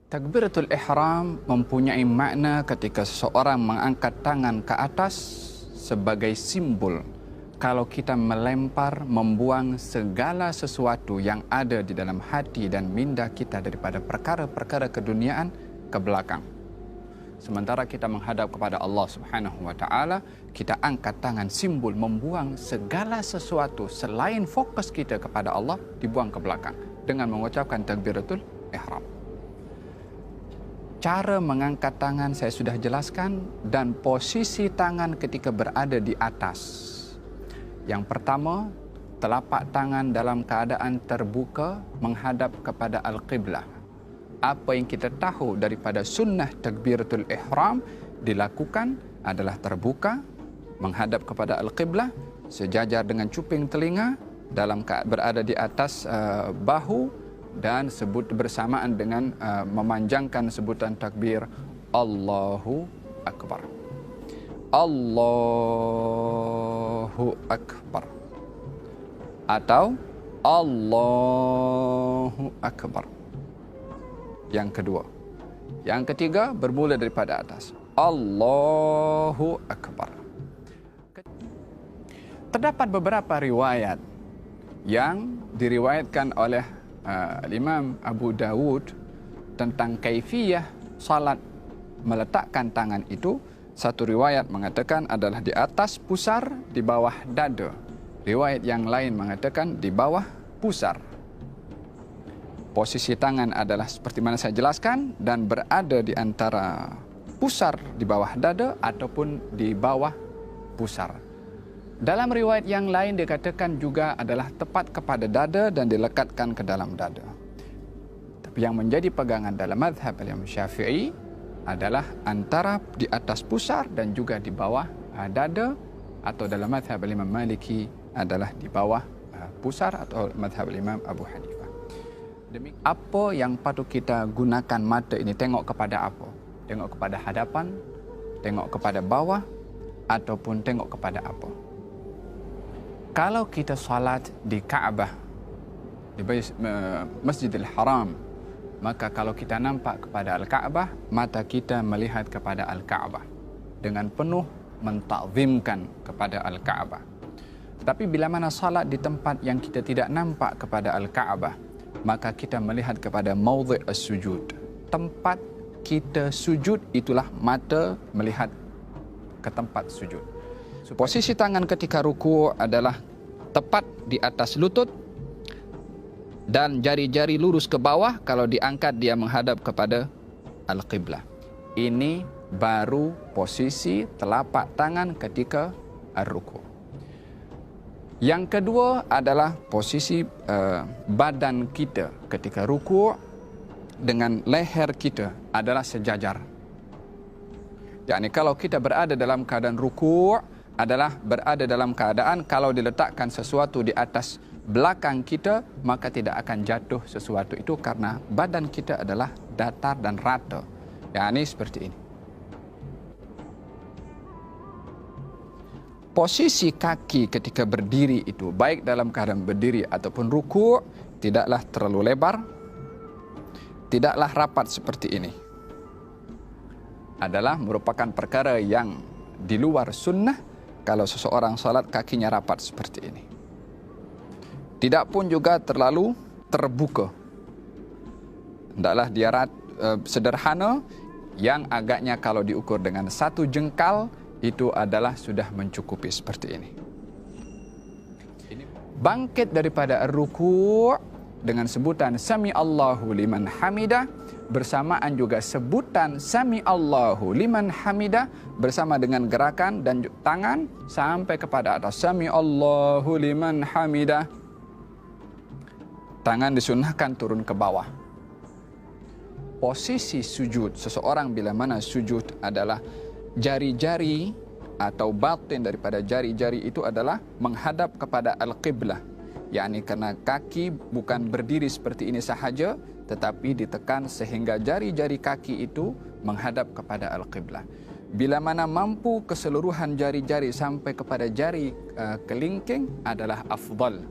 Takbiratul ihram mempunyai makna ketika seseorang mengangkat tangan ke atas sebagai simbol kalau kita melempar, membuang segala sesuatu yang ada di dalam hati dan minda kita daripada perkara-perkara keduniaan ke belakang. Sementara kita menghadap kepada Allah Subhanahu wa taala, kita angkat tangan simbol membuang segala sesuatu selain fokus kita kepada Allah dibuang ke belakang dengan mengucapkan takbiratul ihram. Cara mengangkat tangan saya sudah jelaskan dan posisi tangan ketika berada di atas. Yang pertama, telapak tangan dalam keadaan terbuka menghadap kepada Al-Qiblah. Apa yang kita tahu daripada sunnah takbiratul ihram dilakukan adalah terbuka, menghadap kepada Al-Qiblah, sejajar dengan cuping telinga, berada di atas bahu, dan sebut bersamaan dengan memanjangkan sebutan takbir Allahu Akbar. Allahu Akbar atau Allahu Akbar. Yang kedua. Yang ketiga bermula daripada atas. Allahu Akbar. Terdapat beberapa riwayat yang diriwayatkan oleh Imam Abu Dawud tentang kaifiyah salat meletakkan tangan itu. Satu riwayat mengatakan adalah di atas pusar, di bawah dada. Riwayat yang lain mengatakan di bawah pusar. Posisi tangan adalah seperti mana saya jelaskan dan berada di antara pusar di bawah dada ataupun di bawah pusar. Dalam riwayat yang lain dikatakan juga adalah tepat kepada dada dan dilekatkan ke dalam dada. Tapi yang menjadi pegangan dalam mazhab Imam Syafi'i adalah antara di atas pusar dan juga di bawah dada, atau dalam mazhab Imam Maliki adalah di bawah pusar, atau mazhab Imam Abu Hanifah. Apa yang patut kita gunakan mata ini? Tengok kepada apa? Tengok kepada hadapan, tengok kepada bawah, ataupun tengok kepada apa? Kalau kita salat di Kaabah, di Masjidil Haram, maka kalau kita nampak kepada Al-Kaabah, mata kita melihat kepada Al-Kaabah dengan penuh mentakzimkan kepada Al-Kaabah. Tetapi bila mana salat di tempat yang kita tidak nampak kepada Al-Kaabah, maka kita melihat kepada maudhi' as-sujud. Tempat kita sujud itulah mata melihat ke tempat sujud. Posisi tangan ketika ruku' adalah tepat di atas lutut dan jari-jari lurus ke bawah. Kalau diangkat dia menghadap kepada Al-Qiblah. Ini baru posisi telapak tangan ketika ruku'. Yang kedua adalah posisi badan kita ketika ruku' dengan leher kita adalah sejajar. Yakni kalau kita berada dalam keadaan ruku' adalah berada dalam keadaan kalau diletakkan sesuatu di atas belakang kita, maka tidak akan jatuh sesuatu itu karena badan kita adalah datar dan rata. Yakni seperti ini. Posisi kaki ketika berdiri itu, baik dalam keadaan berdiri ataupun ruku', tidaklah terlalu lebar, tidaklah rapat seperti ini. Adalah merupakan perkara yang di luar sunnah kalau seseorang salat kakinya rapat seperti ini. Tidak pun juga terlalu terbuka. Hendaklah dia sederhana, yang agaknya kalau diukur dengan satu jengkal itu adalah sudah mencukupi seperti ini. Bangkit daripada ruku' dengan sebutan Sami Allahu liman hamidah, bersamaan juga sebutan Sami Allahu liman hamidah bersama dengan gerakan dan tangan sampai kepada atas. Sami Allahu liman hamidah. Tangan disunnahkan turun ke bawah. Posisi sujud seseorang bila mana sujud adalah jari-jari atau batin daripada jari-jari itu adalah menghadap kepada Al-Qiblah. yakni karena kaki bukan berdiri seperti ini sahaja, tetapi ditekan sehingga jari-jari kaki itu menghadap kepada Al-Qiblah. Bila mana mampu keseluruhan jari-jari sampai kepada jari kelingking adalah afdal.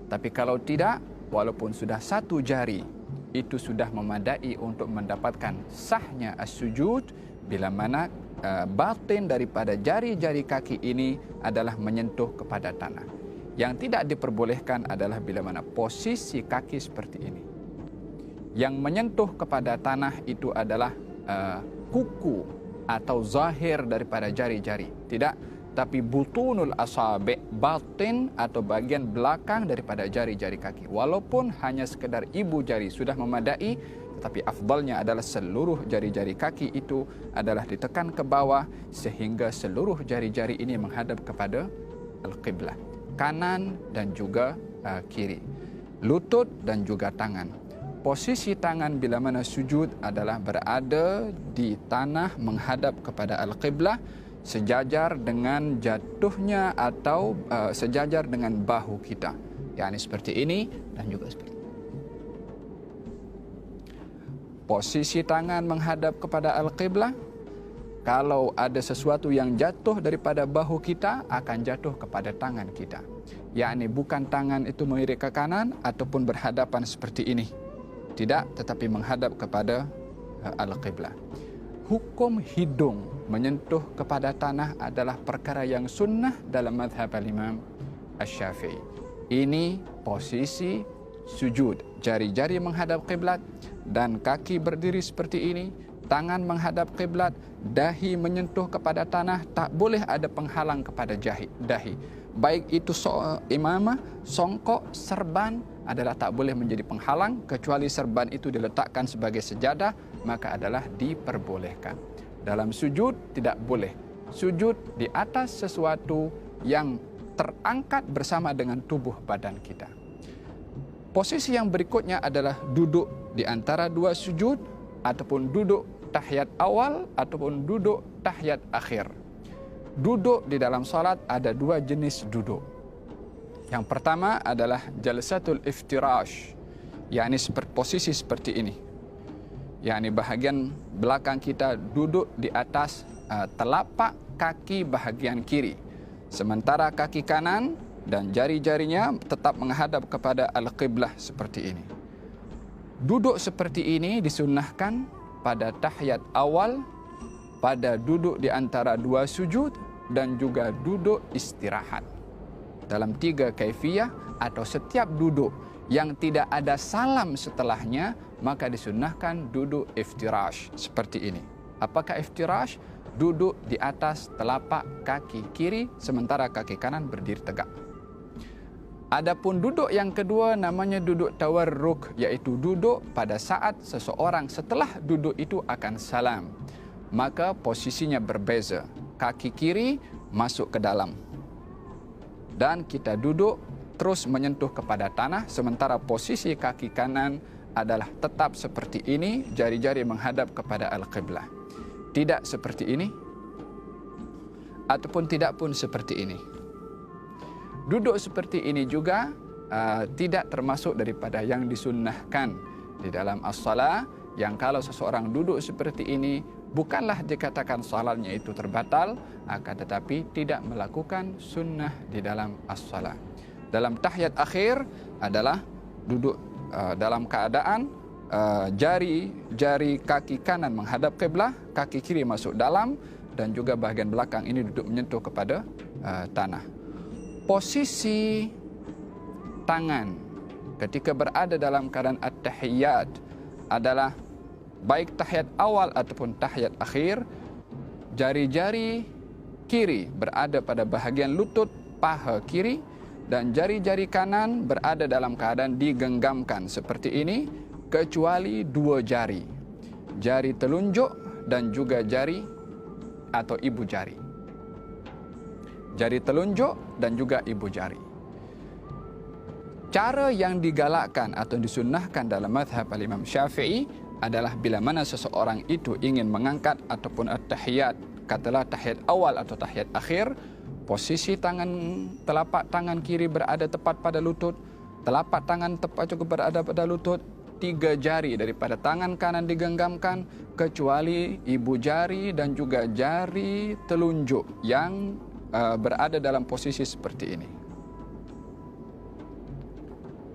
Tapi kalau tidak, walaupun sudah satu jari itu sudah memadai untuk mendapatkan sahnya as-sujud bila mana batin daripada jari-jari kaki ini adalah menyentuh kepada tanah. Yang tidak diperbolehkan adalah bila mana posisi kaki seperti ini. Yang menyentuh kepada tanah itu adalah kuku atau zahir daripada jari-jari. Tidak, tapi butunul asabi', batin atau bagian belakang daripada jari-jari kaki. Walaupun hanya sekedar ibu jari sudah memadai, tetapi afdalnya adalah seluruh jari-jari kaki itu adalah ditekan ke bawah sehingga seluruh jari-jari ini menghadap kepada al-qiblah, kanan dan juga kiri, lutut dan juga tangan. Posisi tangan bila mana sujud adalah berada di tanah menghadap kepada al-qiblah, sejajar dengan jatuhnya atau sejajar dengan bahu kita. yakni seperti ini dan juga seperti ini. Posisi tangan menghadap kepada Al-Qiblah. Kalau ada sesuatu yang jatuh daripada bahu kita, akan jatuh kepada tangan kita. Yakni bukan tangan itu melirik ke kanan ataupun berhadapan seperti ini. Tidak, tetapi menghadap kepada Al-Qiblah. Hukum hidung menyentuh kepada tanah adalah perkara yang sunnah dalam mazhab Imam Asy-Syafi'i. Ini posisi sujud. Jari-jari menghadap kiblat dan kaki berdiri seperti ini. Tangan menghadap kiblat, dahi menyentuh kepada tanah, tak boleh ada penghalang kepada dahi. Baik itu imamah, songkok, serban adalah tak boleh menjadi penghalang, kecuali serban itu diletakkan sebagai sejadah, maka adalah diperbolehkan. Dalam sujud tidak boleh sujud di atas sesuatu yang terangkat bersama dengan tubuh badan kita. Posisi yang berikutnya adalah duduk di antara dua sujud ataupun duduk tahiyat awal ataupun duduk tahiyat akhir. Duduk di dalam salat ada dua jenis duduk. Yang pertama adalah jalsatul iftirash, yakni posisi seperti ini. Yakni bahagian belakang kita duduk di atas telapak kaki bahagian kiri. Sementara kaki kanan dan jari-jarinya tetap menghadap kepada Al-Qiblah seperti ini. Duduk seperti ini disunnahkan pada tahiyat awal, pada duduk di antara dua sujud dan juga duduk istirahat. Dalam tiga kaifiyah atau setiap duduk yang tidak ada salam setelahnya, maka disunnahkan duduk iftirash seperti ini. Apakah iftirash? Duduk di atas telapak kaki kiri sementara kaki kanan berdiri tegak. Adapun duduk yang kedua namanya duduk tawarruk, iaitu duduk pada saat seseorang setelah duduk itu akan salam. Maka posisinya berbeza. Kaki kiri masuk ke dalam. Dan kita duduk terus menyentuh kepada tanah, sementara posisi kaki kanan adalah tetap seperti ini, jari-jari menghadap kepada Al-Qiblah. Tidak seperti ini, ataupun tidak pun seperti ini. Duduk seperti ini juga tidak termasuk daripada yang disunnahkan di dalam as-salah, yang kalau seseorang duduk seperti ini, bukanlah dikatakan salatnya itu terbatal, akan tetapi tidak melakukan sunnah di dalam as-salah. Dalam tahiyat akhir adalah duduk dalam keadaan jari kaki kanan menghadap kiblah, kaki kiri masuk dalam, dan juga bahagian belakang ini duduk menyentuh kepada tanah. Posisi tangan ketika berada dalam keadaan at-tahiyyat adalah baik tahiyat awal ataupun tahiyat akhir, jari-jari kiri berada pada bahagian lutut paha kiri dan jari-jari kanan berada dalam keadaan digenggamkan seperti ini, kecuali dua jari, jari telunjuk dan juga jari atau ibu jari. Jari telunjuk dan juga ibu jari. Cara yang digalakkan atau disunnahkan dalam mazhab Imam Syafi'i adalah bila mana seseorang itu ingin mengangkat ataupun at-tahiyat, katalah tahiyat awal atau tahiyat akhir, posisi telapak tangan kiri berada tepat pada lutut, telapak tangan tepat juga berada pada lutut, tiga jari daripada tangan kanan digenggamkan, kecuali ibu jari dan juga jari telunjuk yang berada dalam posisi seperti ini.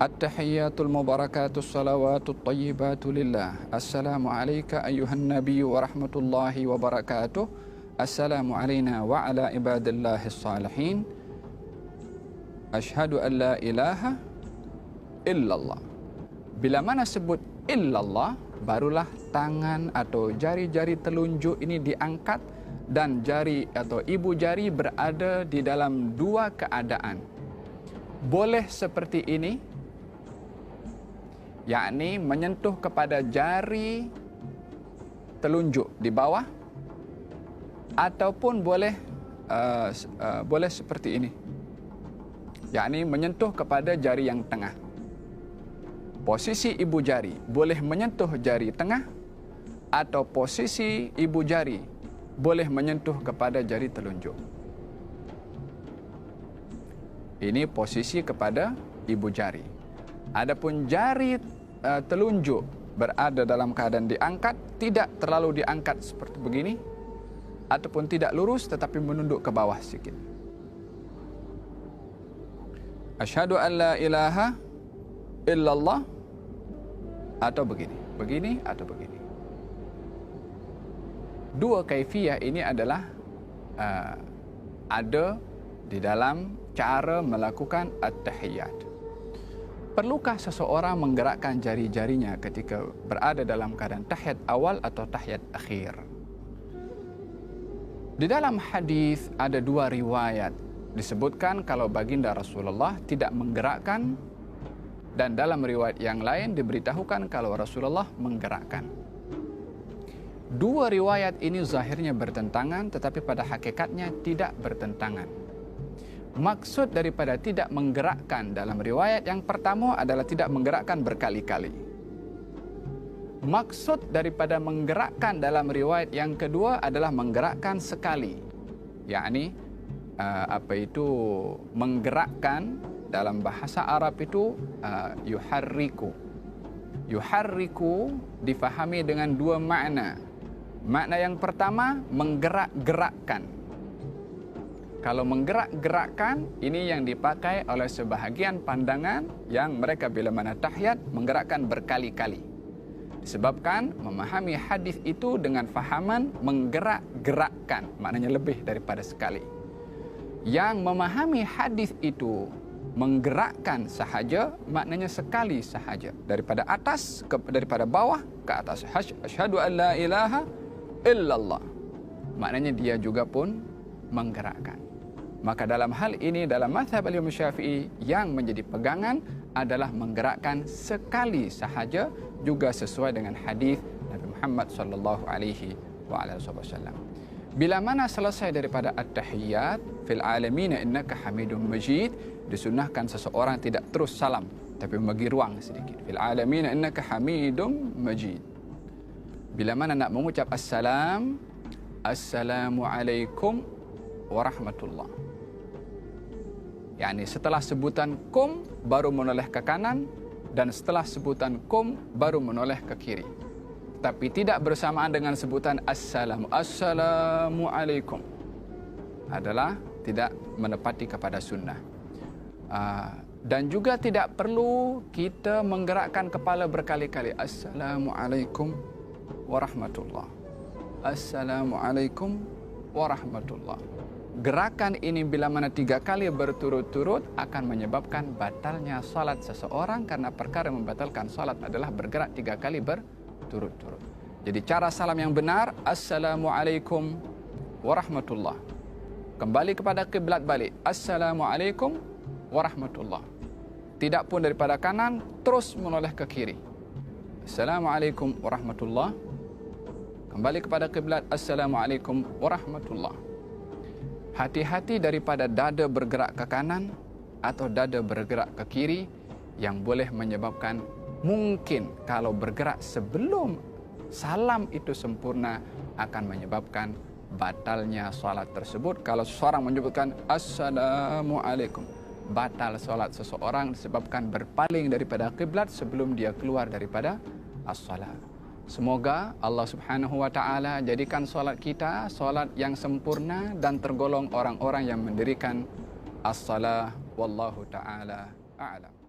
At-tahiyyatul mubarakatus salawatut tayyibatu lillah. Assalamu alayka ayyuhan nabiyyu wa rahmatullahi wa barakatuh. Assalamu alayna wa ala ibadillahis salihin. Ashhadu an la ilaha illallah. Bila mana sebut illallah, barulah tangan atau jari-jari telunjuk ini diangkat dan jari atau ibu jari berada di dalam dua keadaan. Boleh seperti ini, yakni menyentuh kepada jari telunjuk di bawah, ataupun boleh seperti ini, yakni menyentuh kepada jari yang tengah. Posisi ibu jari boleh menyentuh jari tengah, atau posisi ibu jari boleh menyentuh kepada jari telunjuk. Ini posisi kepada ibu jari. Adapun jari telunjuk berada dalam keadaan diangkat, tidak terlalu diangkat seperti begini, ataupun tidak lurus tetapi menunduk ke bawah sikit. Asyhadu an la ilaha illallah, atau begini atau begini. Dua kaifiyah ini adalah ada di dalam cara melakukan at-tahiyyat. Perlukah seseorang menggerakkan jari-jarinya ketika berada dalam keadaan tahiyat awal atau tahiyat akhir? Di dalam hadis ada dua riwayat disebutkan kalau baginda Rasulullah tidak menggerakkan, dan dalam riwayat yang lain diberitahukan kalau Rasulullah menggerakkan. Dua riwayat ini zahirnya bertentangan, tetapi pada hakikatnya tidak bertentangan. Maksud daripada tidak menggerakkan dalam riwayat yang pertama adalah tidak menggerakkan berkali-kali. Maksud daripada menggerakkan dalam riwayat yang kedua adalah menggerakkan sekali, yakni menggerakkan. Dalam bahasa Arab itu yuharriku. Yuharriku difahami dengan dua makna. Makna yang pertama, menggerak-gerakkan. Kalau menggerak-gerakkan, ini yang dipakai oleh sebahagian pandangan yang mereka bila mana tahiyat menggerakkan berkali-kali. Disebabkan memahami hadis itu dengan fahaman menggerak-gerakkan, maknanya lebih daripada sekali. Yang memahami hadis itu menggerakkan sahaja, maknanya sekali sahaja, daripada atas daripada bawah ke atas. Asyhadu an la ilaha illallah, maknanya dia juga pun menggerakkan. Maka dalam hal ini, dalam mazhab Imam Syafi'i, yang menjadi pegangan adalah menggerakkan sekali sahaja, juga sesuai dengan hadis Nabi Muhammad sallallahu alaihi wasallam. Bila mana selesai daripada at-tahiyyat fil alamin innaka hamidum majid, disunnahkan seseorang tidak terus salam tapi bagi ruang sedikit. Fil alamin innaka hamidum majid. Bila mana nak mengucap assalam, assalamualaikum warahmatullah, yakni setelah sebutan kum baru menoleh ke kanan, dan setelah sebutan kum baru menoleh ke kiri, tapi tidak bersamaan dengan sebutan assalamualaikum, adalah tidak menepati kepada sunnah. Dan juga tidak perlu kita menggerakkan kepala berkali-kali. Assalamualaikum warahmatullah, assalamualaikum warahmatullah. Gerakan ini bila mana 3 kali berturut-turut akan menyebabkan batalnya salat seseorang, karena perkara membatalkan salat adalah bergerak 3 kali berturut-turut. Jadi cara salam yang benar, assalamualaikum warahmatullah. Kembali kepada kiblat balik, assalamualaikum warahmatullah. Tidak pun daripada kanan terus menoleh ke kiri. Assalamualaikum warahmatullah. Kembali kepada kiblat, assalamualaikum warahmatullah. Hati-hati daripada dada bergerak ke kanan atau dada bergerak ke kiri, yang boleh menyebabkan, mungkin kalau bergerak sebelum salam itu sempurna, akan menyebabkan batalnya salat tersebut. Kalau seseorang menyebutkan assalamualaikum, batal salat seseorang disebabkan berpaling daripada kiblat sebelum dia keluar daripada as-salat. Semoga Allah Subhanahu wa taala jadikan salat kita salat yang sempurna dan tergolong orang-orang yang mendirikan as-salah. Wallahu taala a'lam.